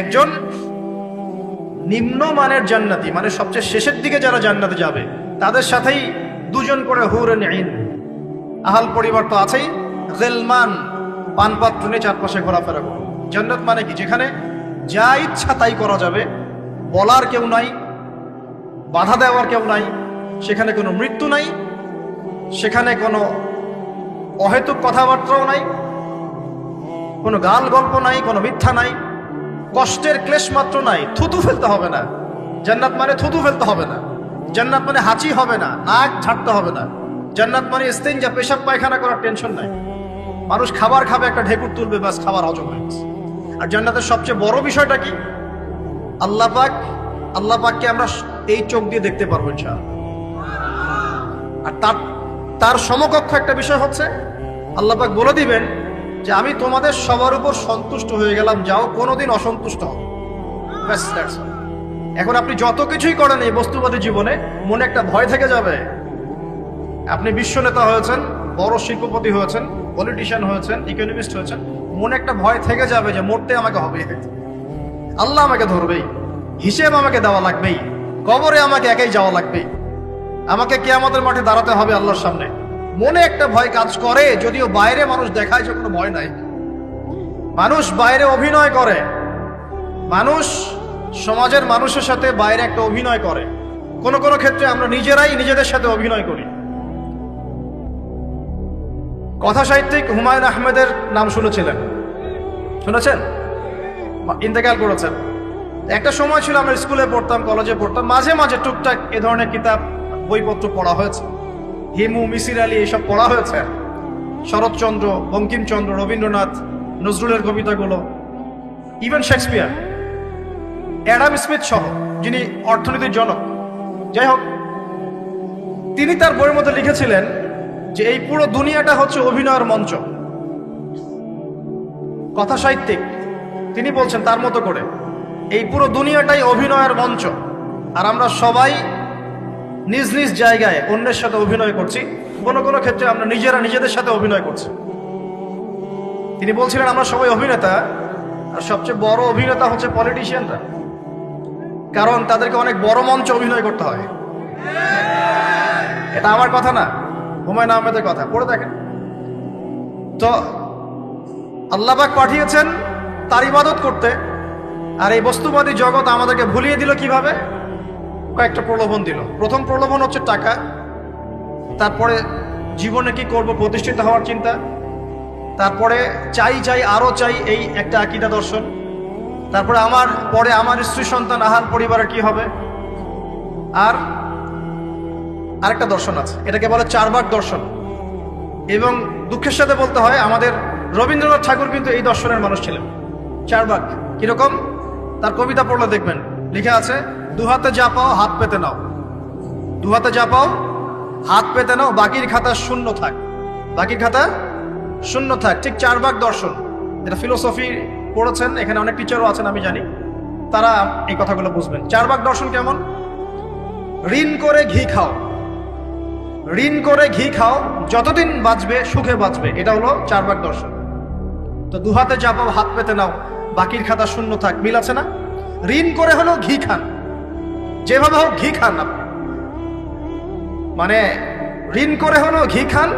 একজন নিম্নমানের জান্নাতি, মানে সবচেয়ে শেষের দিকে যারা জান্নাতে যাবে, তাদের সাথেই দুজন করে হুরুন আইন, আহাল পরিবার তো আছেই, গিলমান, পানপাত্র নিয়ে চারপাশে ঘোরাফেরা করো। জান্নাত মানে কি? যেখানে যা ইচ্ছা তাই করা যাবে, বলার কেউ নাই, বাধা দেওয়ার কেউ নাই, সেখানে কোনো মৃত্যু নাই, সেখানে কোনো অহেতুক কথাবার্তাও নাই, কোনো গাল গল্প নাই, কোনো মিথ্যা নাই, কষ্টের ক্লেশ মাত্র নাই। থুতু ফেলতে হবে না। জান্নাত মানে থুতু ফেলতে হবে না। জান্নাত মানে হাঁচি হবে না, নাক ঝাড়তে হবে না। জান্নাত মানে ইস্তেঞ্জা, পেশাব পায়খানা করার টেনশন নাই। মানুষ খাবার খাবে, একটা ঢেকুর তুলবে, ব্যাস খাবার হজম হয়ে গেছে। আর জান্নাতের সবচেয়ে বড় বিষয়টা কি? আল্লাহ পাককে আমরা এই চোখ দিয়ে দেখতে পারবো ইনশাআল্লাহ। আর তার সমকক্ষ একটা বিষয় হচ্ছে, আল্লাহ পাক বলে দিবেন যে আমি তোমাদের সবার উপর সন্তুষ্ট হয়ে গেলাম, যাও কোনোদিন অসন্তুষ্ট হও। ব্যাস, দ্যাটস অল। এখন আপনি যত কিছুই করেন এই বস্তুবাদী জীবনে, মনে একটা ভয় থেকে যাবে। আপনি বিশ্ব নেতা হয়েছেন, বড় শিল্পপতি হয়েছেন, পলিটিশিয়ান হয়েছেন, ইকোনমিস্ট হয়েছেন, মনে একটা ভয় থেকে যাবে যে মরতে আমাকে হবে, আল্লাহ আমাকে ধরবেই, হিসেব আমাকে দেওয়া লাগবেই, কবরে আমাকে একাই যাওয়া লাগবেই, আমাকে কিয়ামতের মাঠে দাঁড়াতে হবে আল্লাহর সামনে। মনে একটা ভয় কাজ করে, যদিও বাইরে মানুষ দেখায় যে কোনো ভয় নাই। মানুষ বাইরে অভিনয় করে, মানুষ সমাজের মানুষের সাথে বাইরে একটা অভিনয় করে। কোন কোন ক্ষেত্রে আমরা নিজেরাই নিজেদের সাথে অভিনয় করি। কথা সাহিত্যিক হুমায়ুন আহমেদের নাম শুনেছিলেন? শুনেছেন? ইন্তেকাল করেছেন। একটা সময় ছিল আমরা স্কুলে পড়তাম, কলেজে পড়তাম, মাঝে মাঝে টুকটাক এ ধরনের কিতাব বইপত্র পড়া হয়েছে। হিমু, মিসির আলী এইসব পড়া হয়েছে। শরৎচন্দ্র, বঙ্কিমচন্দ্র, রবীন্দ্রনাথ, নজরুলের কবিতাগুলো, ইভেন শেক্সপিয়ার, অ্যাডাম স্মিথ সহ, যিনি অর্থনীতির জনক। যাই হোক, তিনি তার বইয়ের মধ্যে লিখেছিলেন যে এই পুরো দুনিয়াটা হচ্ছে অভিনয়ের মঞ্চ। কথা সাহিত্যিক, তিনি বলছেন তার মতো করে এই পুরো দুনিয়াটাই অভিনয়ের মঞ্চ, আর আমরা সবাই নিজ নিজ জায়গায় অন্যের সাথে অভিনয় করছি। কোনো কোনো ক্ষেত্রে আমরা নিজেরা নিজেদের সাথে অভিনয় করছি। তিনি বলছিলেন আমরা সবাই অভিনেতা, আর সবচেয়ে বড় অভিনেতা হচ্ছে পলিটিশিয়ানরা, কারণ তাদেরকে অনেক বড় মঞ্চে অভিনয় করতে হয়। এটা আমার কথা না, হুমায়ুন আহমেদের কথা, পড়ে দেখেন তো। আল্লাহ পাক পাঠিয়েছেন তার ইবাদত করতে, আর এই বস্তুবাদী জগৎ আমাদেরকে ভুলিয়ে দিল কিভাবে? কয়েকটা প্রলোভন দিল। প্রথম প্রলোভন হচ্ছে টাকা, তারপরে জীবনে কি করব, প্রতিষ্ঠিত হওয়ার চিন্তা, তারপরে চাই চাই আরো চাই, এই একটা আকীদা দর্শন, তারপরে আমার স্ত্রী সন্তান আহাল পরিবারের কি হবে, আর আরেকটা দর্শন আছে, এটাকে বলে চারবাক দর্শন। এবং দুঃখের সাথে বলতে হয়, আমাদের রবীন্দ্রনাথ ঠাকুর কিন্তু এই দর্শনের মানুষ ছিলেন। চারবাক কিরকম? তার কবিতা পড়লে দেখবেন লেখা আছে, দুহাতে যা পাও হাত পেতে নাও, দুহাতে যা পাও হাত পেতে নাও, বাকির খাতা শূন্য থাক, বাকির খাতা শূন্য থাক। ঠিক চারবাক দর্শন, এটা ফিলোসফি পড়েছেন, এখানে অনেক টিচারও আছেন আমি জানি, তারা এই কথাগুলো বুঝবেন। চারবাক দর্শন কেমন? ঋণ করে ঘি খাও, ঋণ করে ঘি খাও, যতদিন বাঁচবে সুখে বাঁচবে, এটা হলো চারবাক দর্শন। তো দুহাতে যা পাও হাত পেতে নাও, বাকির খাতা শূন্য থাক, মিল আছে না? ঋণ করে হলো ঘি খান, যেভাবে হোক ঘি খান আপনি, মানে ঋণ করে হলো ঘি খান,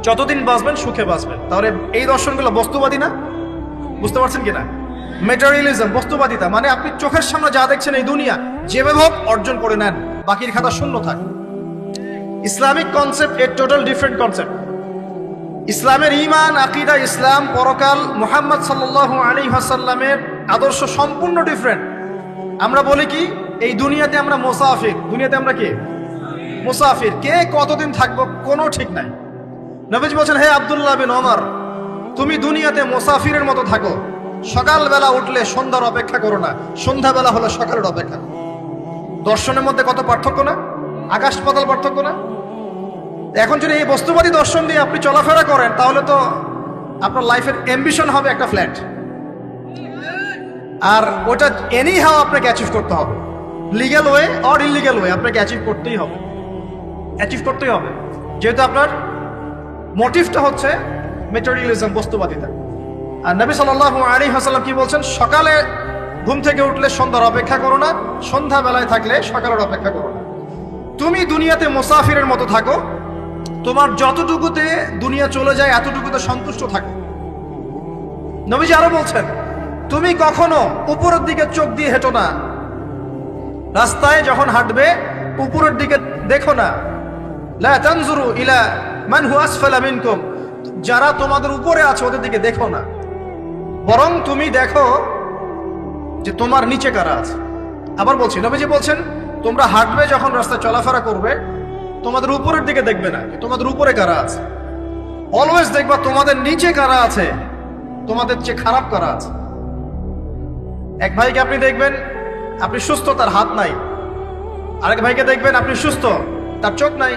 যতদিন বাঁচবেন সুখে বাঁচবেন। তাহলে এই দর্শনগুলো বস্তুবাদী না? বুঝতে পারছেন কিনা? ম্যাটেরিয়ালিজম, বস্তুবাদিতা, মানে আপনি চোখের সামনে যা দেখছেন এই দুনিয়া, যেভাবে হোক অর্জন করে নেন, বাকির খাতা শূন্য থাক। ইসলামিক কনসেপ্ট এর টোটাল ডিফারেন্ট কনসেপ্ট। ইসলামের ঈমান, আকীদা, ইসলাম, পরকাল, মুহাম্মদ সাল্লাল্লাহু আলাইহি ওয়াসাল্লামের আদর্শ সম্পূর্ণ ডিফারেন্ট। আমরা বলি কি, এই দুনিয়াতে আমরা মুসাফির, দুনিয়াতে আমরা কি মুসাফির, কে কতদিন থাকবো কোনো ঠিক নাই। নবীজি বলছেন, হে আব্দুল্লাহ বিন ওমর, তুমি দুনিয়াতে মুসাফিরের মতো থাকো, সকালবেলা উঠলে সন্ধ্যার অপেক্ষা করো না, সন্ধ্যাবেলা হলে সকালের অপেক্ষা। দর্শনের মধ্যে কত পার্থক্য না? আকাশ পাতাল পার্থক্য না? এখন যদি এই বস্তুবাদী দর্শন দিয়ে আপনি চলাফেরা করেন, তাহলে তো আপনার লাইফের অ্যাম্বিশন হবে একটা ফ্ল্যাট, আর ওটা এনি হাও আপনাকে অ্যাচিভ করতে হবে, legal way or illegal way, আপনাকে অ্যাচিভ করতেই হবে, যেহেতু আপনার মোটিভটা হচ্ছে ম্যাটেরিয়ালিজম, বস্তুবাদিতা। আর নবী সাল্লাল্লাহু আলাইহি ওয়াসাল্লাম কি বলছেন, সকালে ঘুম থেকে উঠলে সন্ধ্যার অপেক্ষা করো না, সন্ধ্যা বেলায় থাকলে সকালের অপেক্ষা করো না। তুমি দুনিয়াতে মুসাফিরের মতো থাকো, তোমার যতটুকুতে দুনিয়া চলে যায় এতটুকুতে সন্তুষ্ট থাকো। নবীজি আরো বলছেন, তুমি কখনো উপরের দিকে চোখ দিয়ে হেঁটো না, রাস্তায় যখন হাঁটবে উপরের দিকে দেখো না। লা তানজুরু ইলা মান হুয়া আসফালা মিনকুম, যারা তোমাদের উপরে আছে ওদের দিকে দেখো না, বরং তুমি দেখো যে তোমার নিচে কারা আছে। আবার বলছি, নবীজি বলছেন, তোমরা হাঁটবে যখন রাস্তায় চলাফেরা করবে তোমাদের উপরের দিকে দেখবে না তোমাদের উপরে কারা আছে, অলওয়েজ দেখবা তোমাদের নিচে কারা আছে, তোমাদের চেয়ে খারাপ কারা আছে। এক ভাইকে আপনি দেখবেন আপনি সুস্থ, তার হাত নাই। আরেক ভাইকে দেখবেন আপনি সুস্থ, তার চোখ নাই।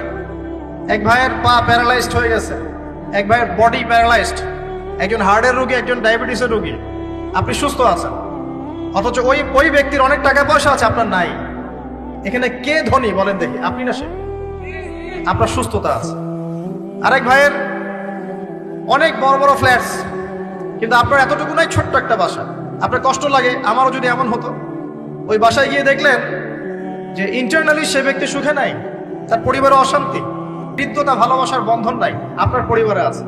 এক ভাইয়ের পা প্যারালাইজড হয়ে গেছে, এক ভাইয়ের বডি প্যারালাইজড, একজন হার্টের রোগী, একজন ডায়াবেটিসের রোগী। আপনি সুস্থ আছেন, অথচ ওই ব্যক্তির অনেক টাকা পয়সা আছে, আপনার নাই। এখানে কে ধনী বলেন দেখি, আপনি না সে? আপনার সুস্থতা আছে। আরেক ভাইয়ের অনেক বড় বড় ফ্ল্যাটস, কিন্তু আপনার এতটুকু নাই, ছোট্ট একটা বাসা। আপনার কষ্ট লাগে, আমারও যদি এমন হতো। ওই বাসায় গিয়ে দেখলেন যে ইন্টারনালি সে ব্যক্তি সুখে নাই, তার পরিবারে অশান্তি, হৃদ্যতা, ভালোবাসার বন্ধন নাই, আপনার পরিবারে আছে।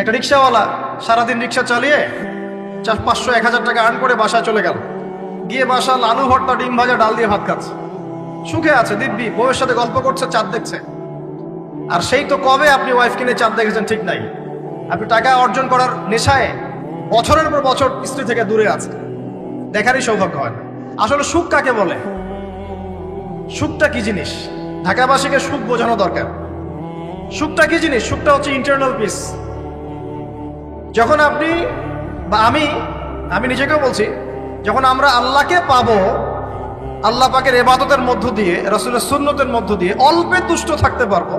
একটা রিক্সাওয়ালা সারাদিন রিক্সা চালিয়ে 500-1000 টাকা আর্ন করে বাসায় চলে গেল, গিয়ে বাসা আলু ভর্তা, ডিম ভাজা, ডাল দিয়ে ভাত খাচ্ছে, সুখে আছে দিব্যি, বউয়ের সাথে গল্প করছে, চাঁদ দেখছে। আর সেই তো কবে আপনি ওয়াইফ কিনে চাঁদ দেখেছেন ঠিক নাই। আপনি টাকা অর্জন করার নেশায় বছরের পর বছর স্ত্রী থেকে দূরে আছে, দেখারই সৌভাগ্য হয় না। আসলে সুখ কাকে বলে, সুখটা কি জিনিস, ঢাকাবাসীকে সুখ বোঝানো দরকার। সুখটা কি জিনিস? সুখটা হচ্ছে ইন্টারনাল পিস। যখন আপনি বা আমি নিজেকেও বলছি, যখন আমরা আল্লাহকে পাবো, আল্লাহ পাকের ইবাদতের মধ্য দিয়ে, রাসূলের সুন্নতের মধ্য দিয়ে অল্পে তুষ্ট থাকতে পারবো,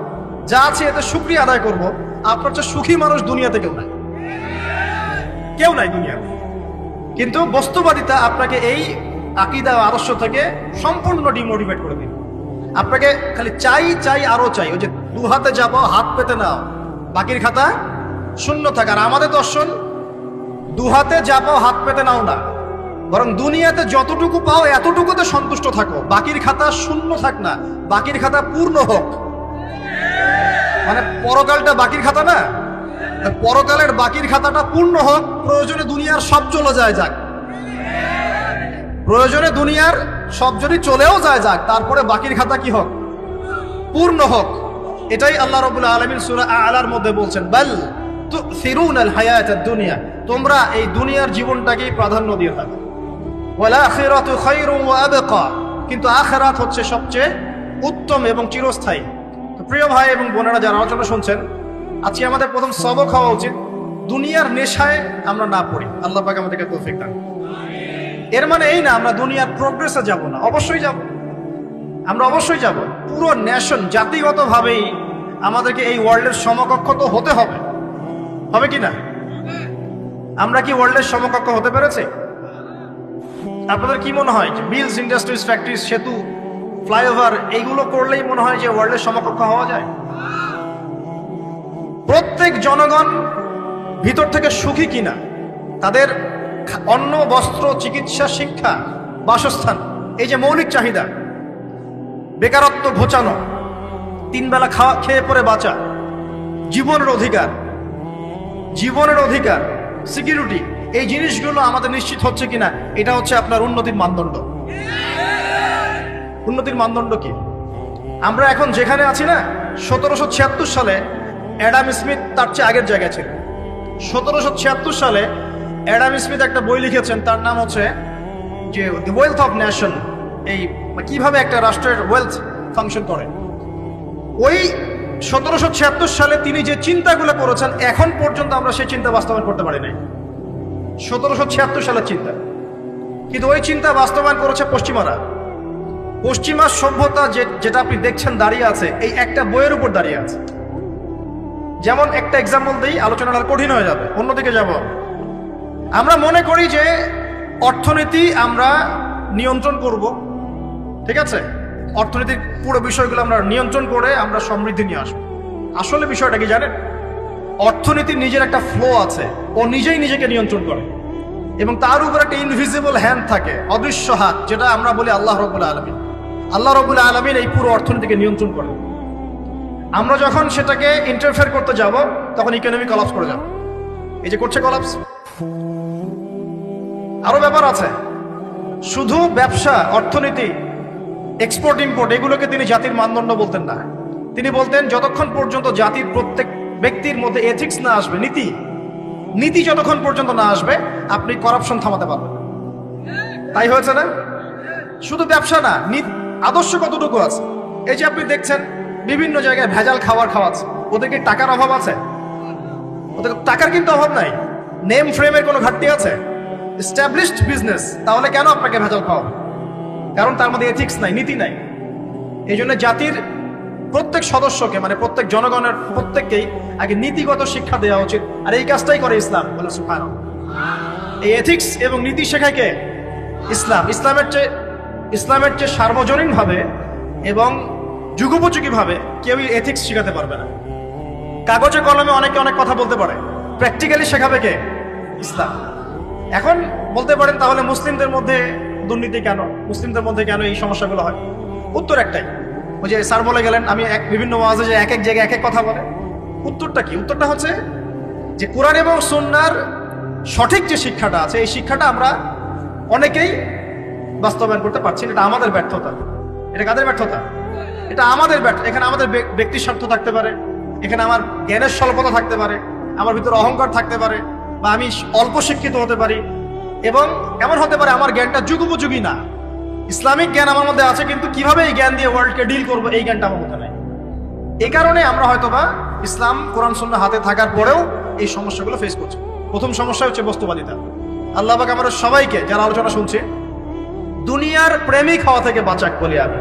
যা আছে এতে শুকরিয়া আদায় করব, আপনার চেয়ে সুখী মানুষ দুনিয়াতে কেউ নাই দুনিয়াতে। কিন্তু বস্তুবাদিতা আপনাকে এই আকীদা ও আদর্শ থেকে সম্পূর্ণ ডিমোটিভেট করে দিবে। আপনাকে খালি চাই আরো চাই। ওই যে দু হাতে যাবো হাত পেতে নাও, বাকির খাতা শূন্য থাকে। আর আমাদের দর্শন, দু হাতে যাবো হাত পেতে নাও না, বরং দুনিয়াতে যতটুকু পাও এতটুকুতে সন্তুষ্ট থাকো, বাকির খাতা শূন্য থাক না, বাকির খাতা পূর্ণ হোক। মানে পরকালটা বাকির খাতা না, পরকালের বাকির খাতাটা পূর্ণ হোক। প্রয়োজনে দুনিয়ার সব চলে যায় যাক, প্রয়োজনে দুনিয়ার সব যদি চলেও যায় যাক, তারপরে বাকির খাতা কি হোক? পূর্ণ হোক। এটাই আল্লাহ রাব্বুল আলামিন সূরা আ'লার মধ্যে বলছেন, বাল তুসিরুনাল হায়াতাদ দুনিয়া, তোমরা এই দুনিয়ার জীবনটাকেই প্রাধান্য দিয়ে থাকো। ওয়াল আখিরাতু খায়রুন ওয়া আবকা, কিন্তু আখিরাত হচ্ছে সবচেয়ে উত্তম এবং চিরস্থায়ী। তো প্রিয় ভাই এবং বোনেরা যারা আলোচনা শুনছেন, আজকে আমাদের প্রথম সবক হওয়া উচিত দুনিয়ার নেশায় আমরা না পড়ি। আল্লাহ পাক আমাদেরকে তৌফিক দান। এর মানে এই না আমরা দুনিয়ার প্রোগ্রেসে যাব না, অবশ্যই যাব, আমরা অবশ্যই যাব। পুরো নেশন, জাতিগতভাবেই আমাদেরকে এই ওয়ার্ল্ডের সমকক্ষ তো হতে হবে, হবে কি না? আমরা কি ওয়ার্ল্ডের সমকক্ষ হতে পেরেছি? আপনাদের কি মনে হয় যে মিলস, ইন্ডাস্ট্রিজ, ফ্যাক্টরিজ, সেতু, ফ্লাইওভার এইগুলো করলেই মনে হয় যে ওয়ার্ল্ডের সমকক্ষ হওয়া যায়? প্রত্যেক জনগণ ভিতর থেকে সুখী কিনা, তাদের অন্ন, বস্ত্র, চিকিৎসা, শিক্ষা, বাসস্থান, এই যে মৌলিক চাহিদা, বেকারত্ব ঘোচানো, 3 বেলা খেয়ে পরে বাঁচা, জীবনের অধিকার, সিকিউরিটি, এই জিনিসগুলো আমাদের নিশ্চিত হচ্ছে কিনা, এটা হচ্ছে আপনার উন্নতির মানদণ্ড। উন্নতির মানদণ্ড কি? আমরা এখন যেখানে আছি না, 1776 সালে অ্যাডাম স্মিথ তার চেয়ে আগের জায়গায় ছিল। 1776 সালে অ্যাডাম স্মিথ একটা বই লিখেছেন, তার নাম হচ্ছে যে দ্য ওয়েলথ অফ নেশন, এই কিভাবে একটা রাষ্ট্রের ওয়েলথ ফাংশন করে। ওই 1776 সালে তিনি যে চিন্তাগুলো করেছেন, এখন পর্যন্ত আমরা সেই চিন্তা বাস্তবায়ন করতে পারি নাই। 1776 সালের চিন্তা, কিন্তু ওই চিন্তা বাস্তবায়ন করেছে পশ্চিমারা। পশ্চিমা সভ্যতা যেটা আপনি দেখছেন দাঁড়িয়ে আছে, এই একটা বইয়ের উপর দাঁড়িয়ে আছে। যেমন একটা এক্সাম্পল দিই, আলোচনাটা কঠিন হয়ে যাবে, অন্যদিকে যাব। আমরা মনে করি যে অর্থনীতি আমরা নিয়ন্ত্রণ করব, ঠিক আছে, অর্থনীতির পুরো বিষয়গুলো আমরা নিয়ন্ত্রণ করে আমরা সমৃদ্ধি নিয়ে আসবো। আসলে বিষয়টা কি জানেন? অর্থনীতির নিজের একটা ফ্লো আছে, ও নিজেই নিজেকে নিয়ন্ত্রণ করে, এবং তার উপর একটা ইনভিজিবল হ্যান্ড থাকে, অদৃশ্য হাত, যেটা আমরা বলি আল্লাহ রাব্বুল আলামিন। আল্লাহ রাব্বুল আলামিন এই পুরো অর্থনীতিকে নিয়ন্ত্রণ করে। আমরা যখন সেটাকে ইন্টারফেয়ার করতে যাব, তখন ইকোনমি কলাপস করে যাবে। এই যে করছে কলাপস। আরো ব্যাপার আছে, শুধু ব্যবসা, অর্থনীতি, এক্সপোর্ট ইম্পোর্ট, এগুলোকে তিনি জাতির মানদণ্ড বলতেন না। তিনি বলতেন যতক্ষণ পর্যন্ত জাতির প্রত্যেক ব্যক্তির মধ্যে এথিক্স না আসবে, নীতি যতক্ষণ পর্যন্ত না আসবে, আপনি করাপশন থামাতে পারবেন না। তাই হয়েছে না? শুধু ব্যবসা না, আদর্শ কতটুকু আছে? এই যে আপনি দেখছেন বিভিন্ন জায়গায় ভেজাল খাবার খাওয়াচ্ছে, ওদেরকে টাকার অভাব আছে? ওদের টাকার কিন্তু অভাব নাই। নেম ফ্রেমের কোনো ঘাটতি আছে? এস্টাবলিশড বিজনেস, তাহলে কেন আপনাকে ভেজাল খাওয়াবে? কারণ তার মধ্যে এথিক্স নাই, নীতি নাই। এই জন্য জাতির প্রত্যেক সদস্যকে, মানে প্রত্যেক জনগণের প্রত্যেককেই আগে নীতিগত শিক্ষা দেওয়া উচিত। আর এই কাজটাই করে ইসলাম। বলে সুবহানাল্লাহ। এই এথিক্স এবং নীতি শেখায় কে? ইসলাম। ইসলামের চেয়ে সার্বজনীন ভাবে এবং যুগোপযোগী ভাবে কেউই এথিক্স শেখাতে পারবে না। কাগজে কলমে অনেকে অনেক কথা বলতে পারে, প্র্যাকটিক্যালি শেখাবে কে? ইসলাম। এখন বলতে পারেন তাহলে মুসলিমদের মধ্যে দুর্নীতি কেন, মুসলিমদের মধ্যে কেন এই সমস্যাগুলো হয়? উত্তর একটাই, ওই যে স্যার বলে গেলেন, আমি বিভিন্ন ওয়াজে যে এক এক জায়গায় এক এক কথা বলে। উত্তরটা কি? উত্তরটা হচ্ছে যে কোরআন এবং সুন্নাহর সঠিক যে শিক্ষাটা আছে, এই শিক্ষাটা আমরা অনেকেই বাস্তবায়ন করতে পারছি না। এটা আমাদের ব্যর্থতা। এটা কাদের ব্যর্থতা? এটা আমাদের ব্যর্থ। এখানে আমাদের ব্যক্তির স্বার্থ থাকতে পারে, এখানে আমার জ্ঞানের স্বল্পতা থাকতে পারে, আমার ভিতরে অহংকার থাকতে পারে, বা আমি অল্প শিক্ষিত হতে পারি, এবং এমন হতে পারে আমার জ্ঞানটা যুগোপযোগী না। ইসলামিক জ্ঞান আমার মধ্যে আছে, কিন্তু কিভাবে এই জ্ঞান দিয়ে ওয়ার্ল্ডকে ডিল করবো, এই জ্ঞানটা আমার মধ্যে নাই। এই কারণে আমরা হয়তোবা ইসলাম, কোরআন সুন্নাহ হাতে থাকার পরেও এই সমস্যাগুলো ফেস করছি। প্রথম সমস্যা হচ্ছে বস্তুবাদিতা। আল্লাহ পাক আমাদের সবাইকে, যারা আলোচনা শুনছে, দুনিয়ার প্রেমিক হওয়া থেকে বাঁচাক বলি আমি।